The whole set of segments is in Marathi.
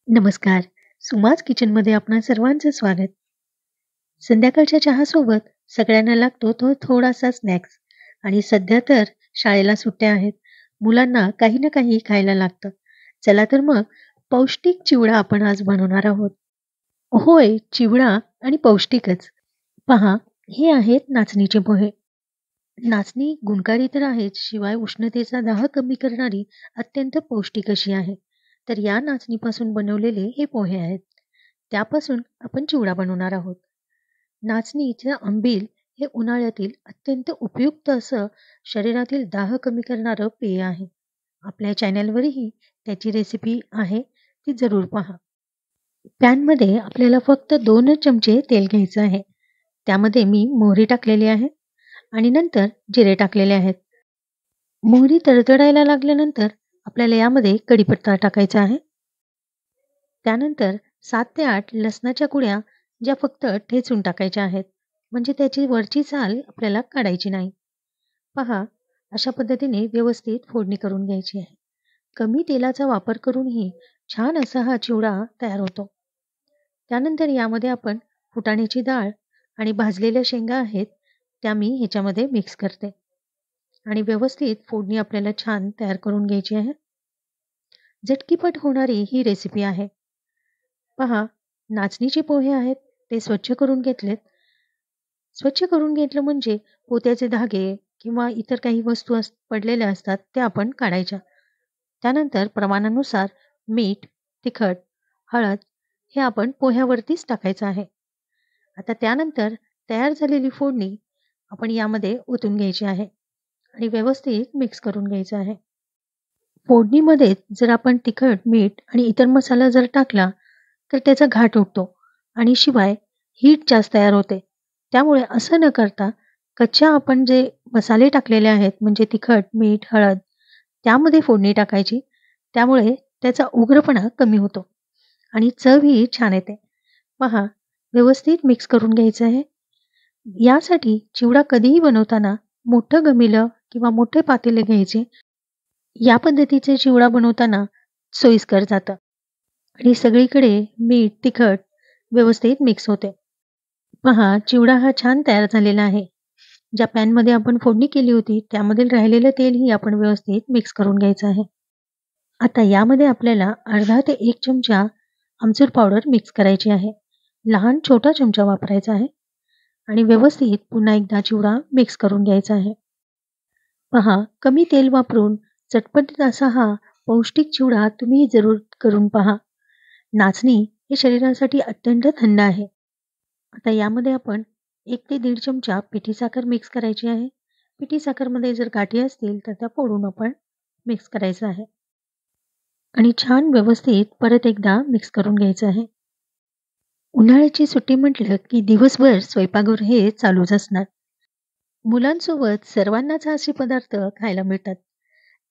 नमस्कार. सुमाज किचनमध्ये आपणा सर्वांचं स्वागत. संध्याकाळच्या चहासोबत सगळ्यांना लागतो तो थोडासा स्नॅक्स आणि सध्या तर शाळेला सुट्ट्या आहेत. मुलांना काही ना काही खायला लागतं. चला तर मग पौष्टिक चिवडा आपण आज बनवणार आहोत. होय, चिवडा आणि पौष्टिकच. पहा, हे आहेत नाचणीचे पोहे. नाचणी गुणकारी तर आहेच, शिवाय उष्णतेचा दाह कमी करणारी अत्यंत पौष्टिक अशी आहे. तर या नाचणीपासून बनवलेले हे पोहे आहेत. त्यापासून आपण चिवडा बनवणार आहोत. नाचणीचे आंबील हे उन्हाळ्यातील अत्यंत उपयुक्त असं शरीरातील दाह कमी करणारं पेय आहे. आपल्या चॅनलवरही त्याची रेसिपी आहे, ती जरूर पहा. पॅनमध्ये आपल्याला फक्त 2च चमचे तेल घ्यायचं आहे. त्यामध्ये मी मोहरी टाकलेली आहे आणि नंतर जिरे टाकलेले आहेत. मोहरी तडतडायला लागल्यानंतर आपल्याला यामध्ये कढीपत्ता टाकायचा आहे. त्यानंतर 7 ते 8 लसणाच्या कुड्या ज्या फक्त ठेचून टाकायच्या आहेत. म्हणजे त्याची वरची साल आपल्याला काढायची नाही. पहा, अशा पद्धतीने व्यवस्थित फोडणी करून घ्यायची आहे. कमी तेलाचा वापर करूनही छान असा हा चिवडा तयार होतो. त्यानंतर यामध्ये आपण फुटाण्याची डाळ आणि भाजलेल्या शेंगा आहेत, त्या मी ह्याच्यामध्ये मिक्स करते आणि व्यवस्थित फोडणी आपल्याला छान तयार करून घ्यायची आहे. झटकीपट होणारी ही रेसिपी आहे. पहा, नाचणीचे पोहे आहेत, ते स्वच्छ करून घेतलेत. स्वच्छ करून घेतलं म्हणजे पोत्याचे धागे किंवा इतर काही वस्तू पडलेल्या असतात त्या आपण काढायच्या. त्यानंतर प्रमाणानुसार मीठ, तिखट, हळद हे आपण पोह्यावरतीच टाकायचं आहे. आता त्यानंतर तयार झालेली फोडणी आपण यामध्ये ओतून घ्यायची आहे आणि व्यवस्थित मिक्स करून घ्यायचं आहे. फोडणीमध्ये जर आपण तिखट, मीठ आणि इतर मसाला जर टाकला, तर त्याचा घाट उठतो आणि शिवाय हीट जास्त तयार होते. त्यामुळे असं न करता कच्च्या आपण जे मसाले टाकलेले आहेत म्हणजे तिखट, मीठ, हळद त्यामध्ये फोडणी टाकायची. त्यामुळे त्याचा उग्रपणा कमी होतो आणि चवही छान येते. पहा, व्यवस्थित मिक्स करून घ्यायचं आहे. यासाठी चिवडा कधीही बनवताना मोठं घमिलं किंवा मोठे पातेले घ्यायचे. या पद्धतीचे चिवडा बनवताना सोयीस्कर जातं आणि सगळीकडे मीठ, तिखट व्यवस्थित मिक्स होते. पहा, चिवडा हा छान तयार झालेला आहे. ज्या पॅनमध्ये आपण फोडणी केली होती, त्यामधील राहिलेलं तेलही आपण व्यवस्थित मिक्स करून घ्यायचं आहे. आता यामध्ये आपल्याला अर्धा ते 1 चमचा आमचूर पावडर मिक्स करायची आहे. लहान छोटा चमचा वापरायचा आहे आणि व्यवस्थित पुन्हा एकदा चिवडा मिक्स करून घ्यायचा आहे. पहा, कमी तेल वापरून चटपटीत असा हा पौष्टिक चिवडा तुम्ही जरूर करून पहा. नाचणी हे शरीरासाठी अत्यंत थंड आहे. आता यामध्ये आपण 1 ते 1.5 चमचा पिठी साखर मिक्स करायची आहे. पिठी साखरमध्ये जर गाठी असतील तर त्या फोडून आपण मिक्स करायचं आहे आणि छान व्यवस्थित परत एकदा मिक्स करून घ्यायचं आहे. उन्हाळ्याची सुट्टी म्हटलं की दिवसभर स्वयंपाकघर हे चालूच असणार. मुलांसोबत सर्वांनाच असे पदार्थ खायला मिळतात.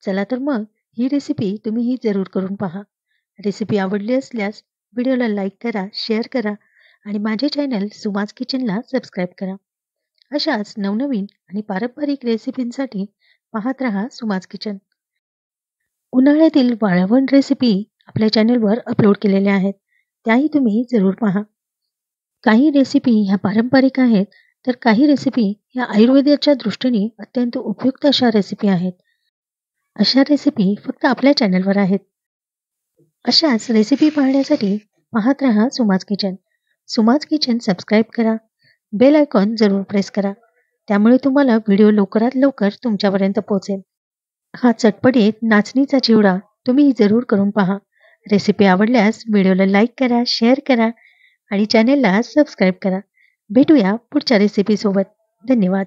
चला तर मग ही रेसिपी तुम्हीही जरूर करून पहा. रेसिपी आवडली असल्यास व्हिडिओला लाईक करा, शेअर करा आणि माझे चॅनल सुमाज किचनला सबस्क्राईब करा. अशाच नवनवीन आणि पारंपरिक रेसिपींसाठी पाहत रहा सुमाज किचन. उन्हाळ्यातील वाळवण रेसिपी आपल्या चॅनलवर अपलोड केलेल्या आहेत. त्याही तुम्ही जरूर पहा. काही रेसिपी ह्या पारंपरिक आहेत, तर काही रेसिपी ह्या आयुर्वेदाच्या दृष्टीने अत्यंत उपयुक्त अशा रेसिपी आहेत. अशा रेसिपी फक्त आपल्या चॅनलवर आहेत. अशाच रेसिपी पाहण्यासाठी पाहत रहा सुमाज किचन. सुमाज किचन सबस्क्राईब करा. बेल आयकॉन जरूर प्रेस करा. त्यामुळे तुम्हाला व्हिडिओ लवकरात लवकर तुमच्यापर्यंत पोहोचेल. हा चटपटीत नाचणीचा चिवडा तुम्ही जरूर करून पहा. रेसिपी आवडल्यास व्हिडिओला लाईक करा, शेअर करा आणि चॅनेलला सबस्क्राईब करा. भेटूया पुढच्या रेसिपीसोबत. धन्यवाद.